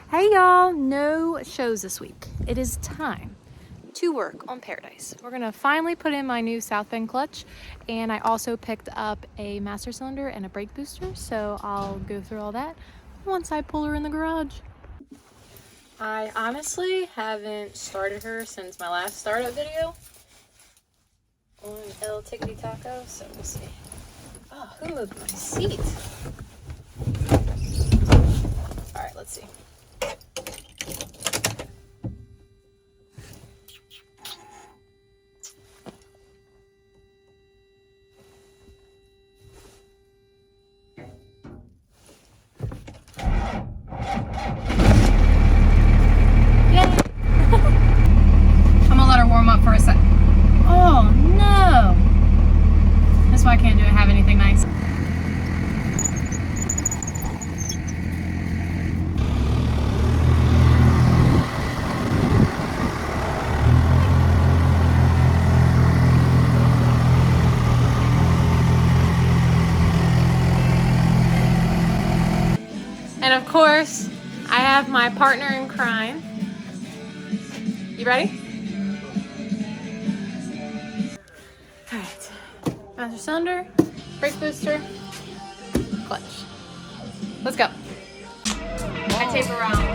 Hey y'all, no shows this week. It is time to work on Paradise. We're gonna finally put in my new South Bend clutch, and I also picked up a master cylinder and a brake booster, so I'll go through all that once I pull her in the garage. I honestly haven't started her since my last startup video on El Tickety Taco, so we'll see. Oh, who moved my seat? All right, let's see. Warm up for a sec. Oh no! That's why I can't have anything nice. And of course, I have my partner in crime. You ready? Alright, master cylinder, brake booster, clutch. Let's go. I tape around.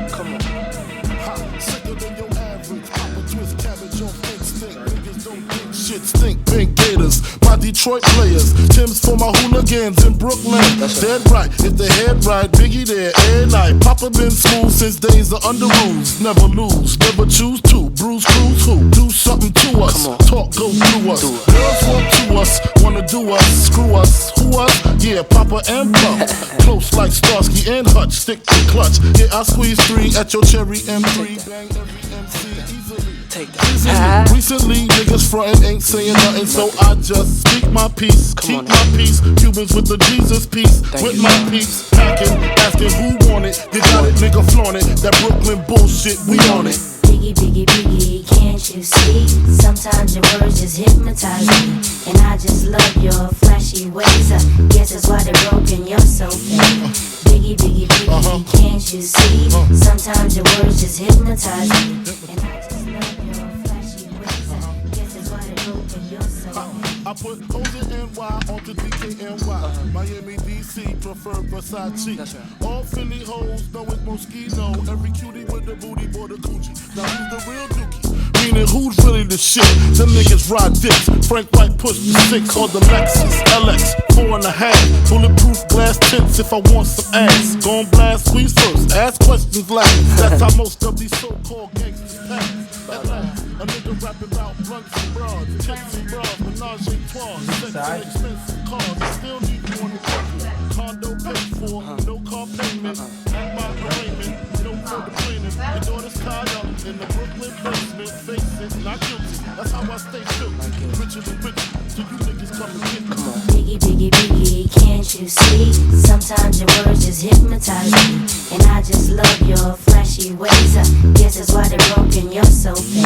Come on. Hot, sicker than your average. Pop a twist cabbage on instinct. Niggas don't think shit stink. Pink Gators, my Detroit players. Tim's for my hooligans in Brooklyn. Dead right, if the head right, Biggie there, air night. Papa been smooth since days of under rules. Never lose, never choose to. Bruise, cruise, who? Do something to us. Talk, go through us. Girls want to us, wanna do us. Screw us, who us? Yeah, Papa and Pump. Close like Starsky and Hutch. Stick to clutch. Yeah, I squeeze 3 at your cherry M3. Bang every MC easily. Take that. Recently, niggas frontin' ain't saying nothing, so I just speak my peace, keep my peace. Cubans with the Jesus peace, with my peace. Packing, asking who want it. You got it, nigga, flaunt it. That Brooklyn bullshit, we on it. Biggie, biggie, biggie, can't you see? Sometimes your words just hypnotize me, and I just love your flashy ways. I guess that's why they're broken, you're so fake. Biggie, biggie, biggie, can't you see? Sometimes your words just hypnotize me, and I just love your flashy ways. I guess that's why they're broken, you're so fake. I put O's and NY onto DKNY. Miami, DC, prefer Versace. All Philly hoes know it's Moschino. Every cutie with the booty, boy, the coochie. Now who's the real dookie? Meaning who's really the shit? Them niggas ride dicks. Frank White pushed the 6 on the Lexus LX 4.5. Bulletproof glass tints if I want some ass. Gon' blast, squeeze first, ask questions last. That's how most of these so-called gangsters pass. At last, a nigga rapping about blunts and bras, tits and bras, menage a trois, sex and expensive cars. I still need one to condo paid for, no car payment. At my arraignment, no further planning. Your daughter's tied up in the Brooklyn basement. Face it, not guilty. That's how I stay still. Richer than richer, so you niggas come and get me. Biggie, biggie, biggie, can't you see? Sometimes your words just hypnotize me, and I just love your flashy ways. I guess that's why they're broken, you're so fake.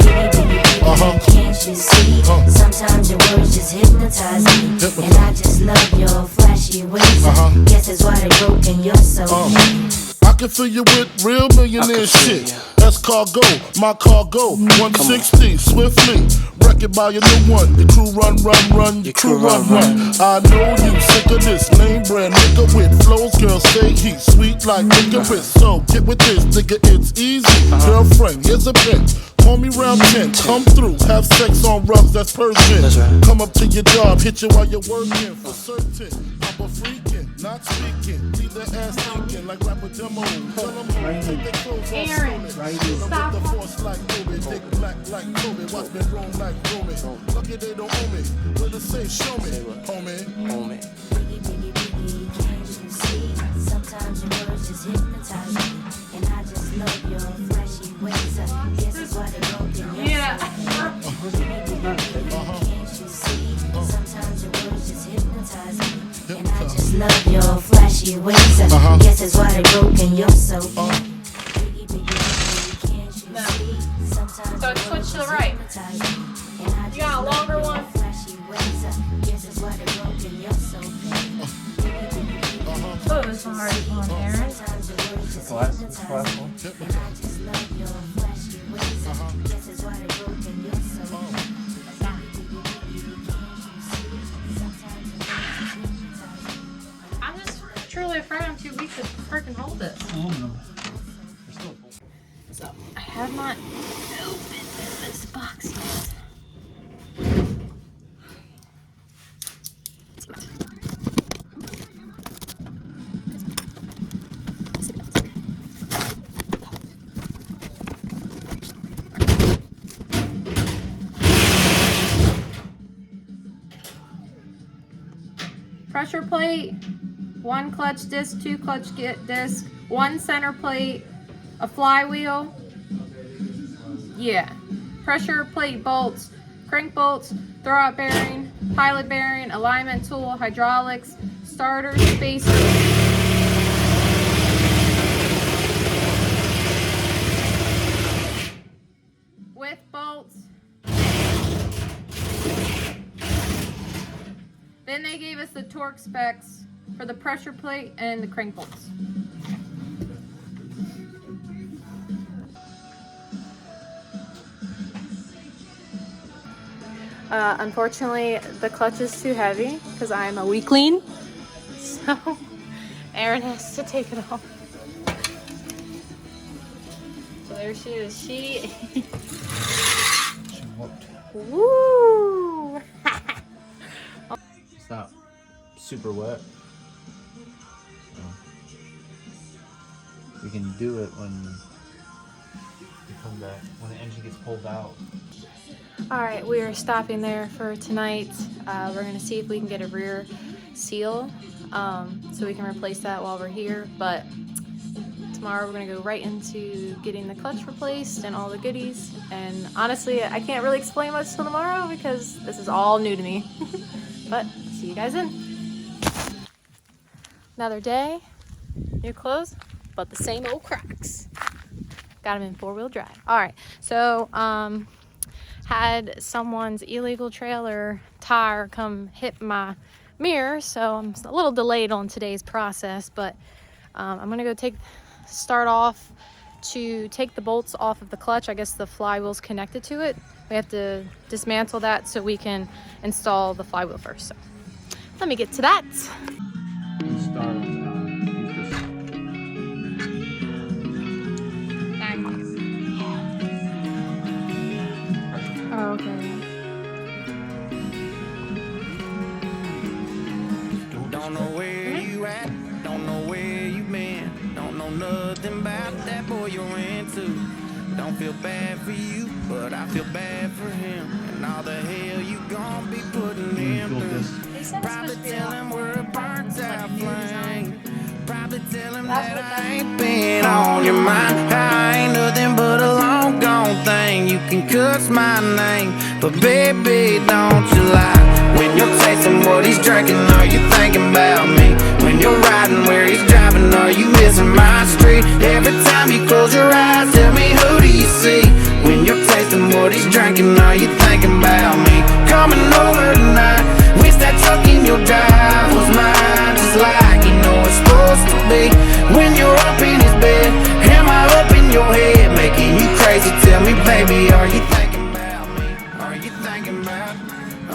Biggie, biggie, biggie, can't you see? Sometimes your words just hypnotize me, and I just love your flashy ways. I guess that's why they're broken, you're so fake. I can fill you with real millionaire shit. That's cargo, my cargo. 160, swiftly. Wreck it by your new one. Your crew run, your crew run. I know you sick of this lame brand nigga with flows. Girl, say he's sweet like licorice. So get with this, nigga, it's easy. Girlfriend, here's a bitch. Call me round 10, come through, have sex on rugs, that's Persian. Come up to your job, hit you while you're working. For certain, I'm a freaking, not speaking. Leave their ass thinking like rapper demo. Tell them home, take their clothes off. Aaron, stop. With the force like Kobe, dick black like Kobe. Watch me roam like Roman. Lucky they don't own me. What they say, show me, homie. Biggie, biggie, biggie, can't you see? Sometimes your words just hypnotize me, and I just love your flashy ways. I guess that's why they're broken, you're so fake. Biggie, biggie, biggie, can't you see? Sometimes your words just hypnotize me, and I just love your flashy ways. I guess that's why they're broken, you're so fake. Biggie, biggie, biggie, can't you see? Sometimes So it's switch to the right. You got a longer one. Flashy ways. I guess that's why they're broken, you're so fake. Biggie, biggie, biggie, of us are already on, Aaron. It's the last one. I'm just truly afraid I'm too weak to freaking hold this. So I have not opened this box yet. Pressure plate, 1 clutch disc, 2 clutch disc, 1 center plate, a flywheel. Yeah. Pressure plate bolts, crank bolts, throwout bearing, pilot bearing, alignment tool, hydraulics, starter, spacer. With bolts. Then they gave us the torque specs for the pressure plate and the crank bolts. Unfortunately, the clutch is too heavy because I'm a weakling. So Aaron has to take it off. So there she is. She woo! It's not super wet. So we can do it when we come back, when the engine gets pulled out. Alright, we are stopping there for tonight. We're going to see if we can get a rear seal so we can replace that while we're here. But tomorrow we're going to go right into getting the clutch replaced and all the goodies. And honestly, I can't really explain much till tomorrow because this is all new to me. But see you guys then. Another day, new clothes, but the same old Crocs. Got them in 4-wheel drive. Alright, so had someone's illegal trailer tire come hit my mirror, so I'm a little delayed on today's process, but I'm gonna go start off to take the bolts off of the clutch. I guess the flywheel's connected to it. We have to dismantle that so we can install the flywheel first. So let me get to that. Oh, okay. Don't know where you at, don't know where you been, don't know nothing about that boy you're into. Don't feel bad for you, but I feel bad for him, and all the hell you gon' be putting him through. Probably tell him we're a burnt out flame. Probably tell him that I ain't been on your mind. I ain't nothing but a long gone thing. You can cuss my name, but baby, don't you lie. When you're tasting what he's drinking, are you thinking about me? When you're riding where he's driving, are you missing my street? Every time you close your eyes, tell me, who do you see? When you're tasting what he's drinking, are you thinking about me? Coming over tonight, wish that truck in your drive was mine, just like you know it's supposed to be. When you're up in his bed, am I up in your head, making you crazy? Tell me, baby, are you thinking about me? Are you thinking about?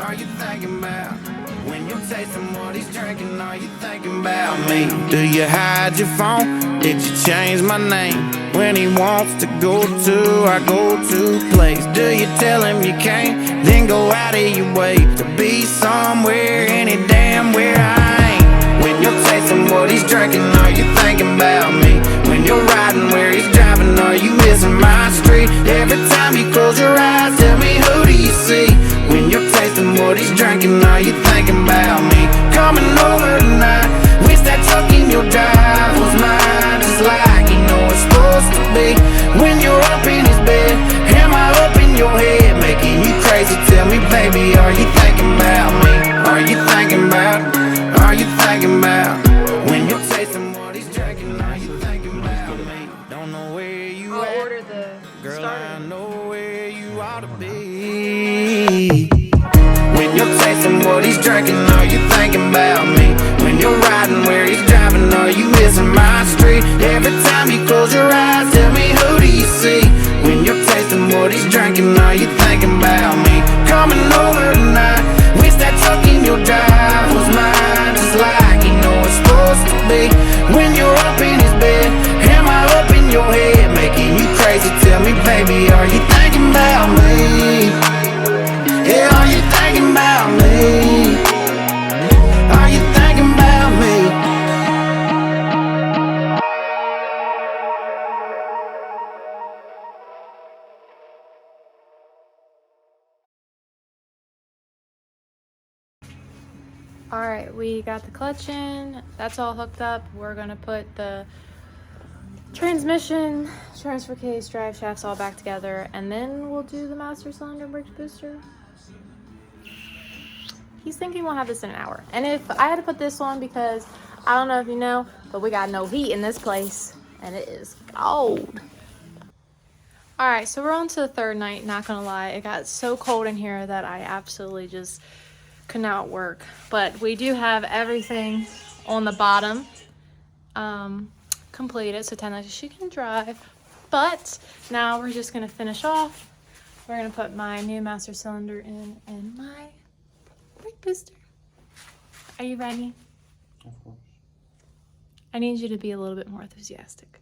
Are you thinking about? When you're tasting what he's drinking, are you thinking about me? Do you hide your phone? Did you change my name? When he wants to go to our go-to place, do you tell him you can't? Then go out of your way to be somewhere, any damn where I ain't. When you're tasting what he's drinking, are you thinking about me? When you're riding where he's driving, are you missing my street? Every time you close your eyes, tell me, who do you see? When you're tasting what he's drinking, are you thinking about me? Coming over tonight, wish that truck in your drive was mine, just like you know it's supposed to be. When you're up in his bed, am I up in your head, making you crazy? Tell me, baby, are you thinking about me? Are you thinking about? Are you thinking about? When you're tasting what he's drinking, are you thinking about me? Don't know where you I'll at, order the girl, starter. I know where you ought to be. When you're tasting what he's drinking, are you thinking about me? When you're riding where he's driving, are you All right, we got the clutch in. That's all hooked up. We're gonna put the transmission, transfer case, drive shafts all back together, and then we'll do the master cylinder brake booster. He's thinking we'll have this in an hour. And if I had to put this on, because I don't know if you know, but we got no heat in this place, and it is cold. All right, so we're on to the third night. Not gonna lie, it got so cold in here that I absolutely just could not work. But we do have everything on the bottom completed, so Tana, she can drive. But now we're just gonna finish off. We're gonna put my new master cylinder in and my brake booster. Are you ready? Of course. I need you to be a little bit more enthusiastic.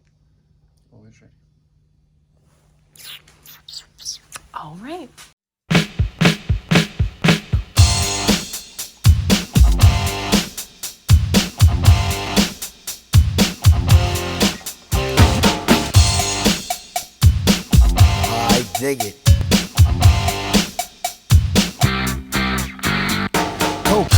Always ready. All right. I dig it.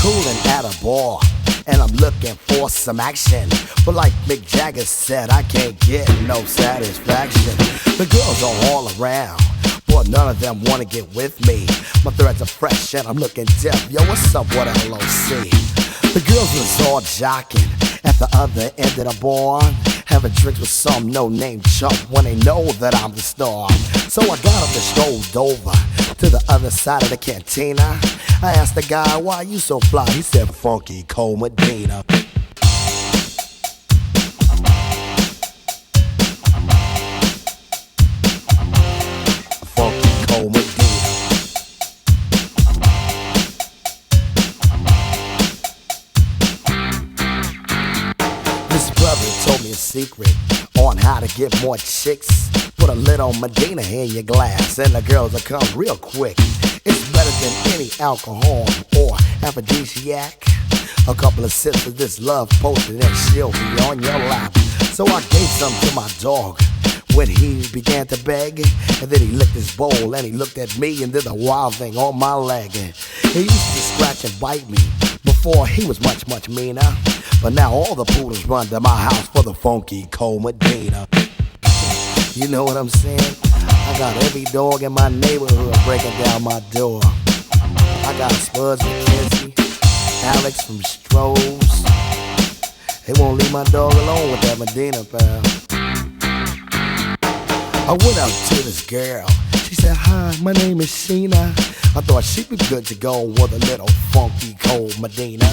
Coolin' at a bar, and I'm looking for some action. But like Mick Jagger said, I can't get no satisfaction. The girls are all around, but none of them wanna get with me. My threads are fresh and I'm looking deaf. Yo, what's up, what LOC? The girls was all jocking at the other end of the bar, having drinks with some no-name chump when they know that I'm the star. So I got up and strolled over to the other side of the cantina. I asked the guy, why you so fly? He said, Funky Cole Medina. Funky Cole Medina. This brother told me a secret on how to get more chicks. Put a little Medina in your glass and the girls will come real quick. It's better than any alcohol or aphrodisiac. A couple of sips of this love potion and she'll be on your lap. So I gave some to my dog when he began to beg. And then he licked his bowl and he looked at me and did a wild thing on my leg. And he used to scratch and bite me before he was much, much meaner. But now all the poodles run to my house for the Funky Cole Medina. You know what I'm saying? I got every dog in my neighborhood breaking down my door. I got Spuds McKenzie, Alex from Strohs. They won't leave my dog alone with that Medina, pal. I went out to this girl. She said, hi, my name is Sheena. I thought she'd be good to go with a little Funky Cole Medina.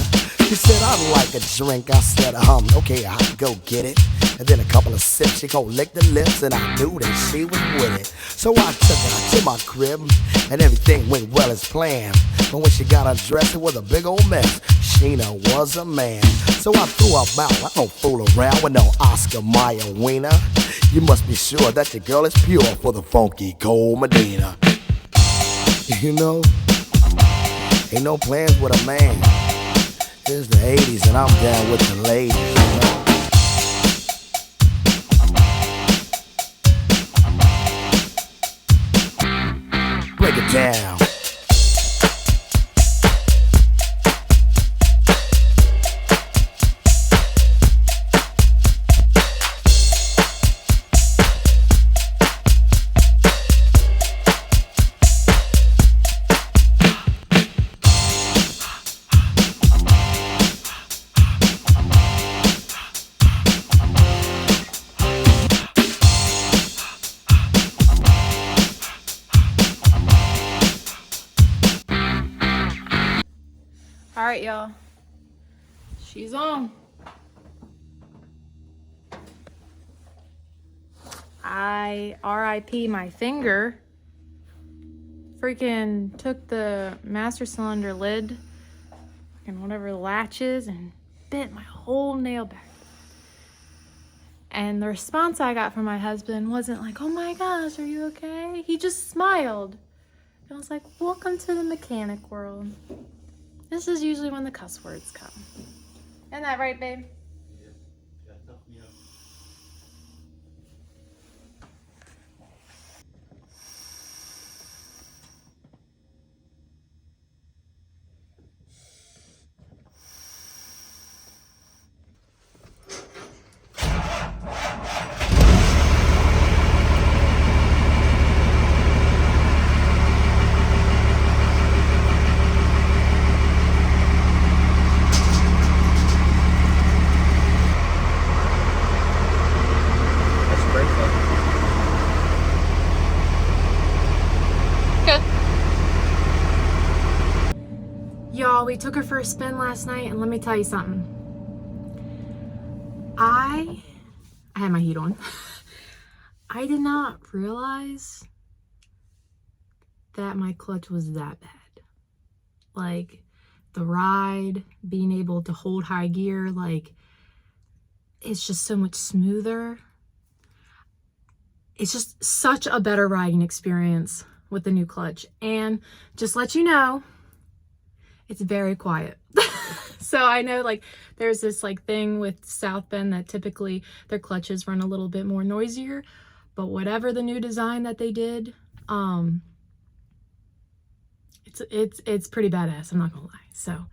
She said, I'd like a drink. I said, okay, I'll go get it. And then a couple of sips, she gon' lick the lips, and I knew that she was with it. So I took her to my crib, and everything went well as planned. But when she got undressed, it was a big old mess. Sheena was a man. So I threw her out. I don't fool around with no Oscar Mayer wiener. You must be sure that your girl is pure for the Funky Cole Medina. You know, ain't no plans with a man. It's the 80s and I'm down with the ladies, you know. Break it down. All right, y'all. She's on. I RIP my finger. Freaking took the master cylinder lid and whatever the latch is and bit my whole nail back. And the response I got from my husband wasn't like, oh my gosh, are you okay? He just smiled. And I was like, welcome to the mechanic world. This is usually when the cuss words come. Isn't that right, babe? y'all, we took her for a spin last night, and let me tell you something. I had my heat on. I did not realize that my clutch was that bad. Like, the ride, being able to hold high gear, like, it's just so much smoother. It's just such a better riding experience with the new clutch. And just let you know, it's very quiet. So I know, like, there's this like thing with South Bend that typically their clutches run a little bit more noisier, but whatever the new design that they did, it's pretty badass, I'm not gonna lie. So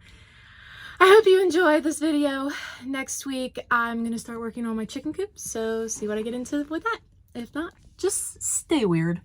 I hope you enjoyed this video. Next week I'm gonna start working on my chicken coop, so see what I get into with that. If not, just stay weird.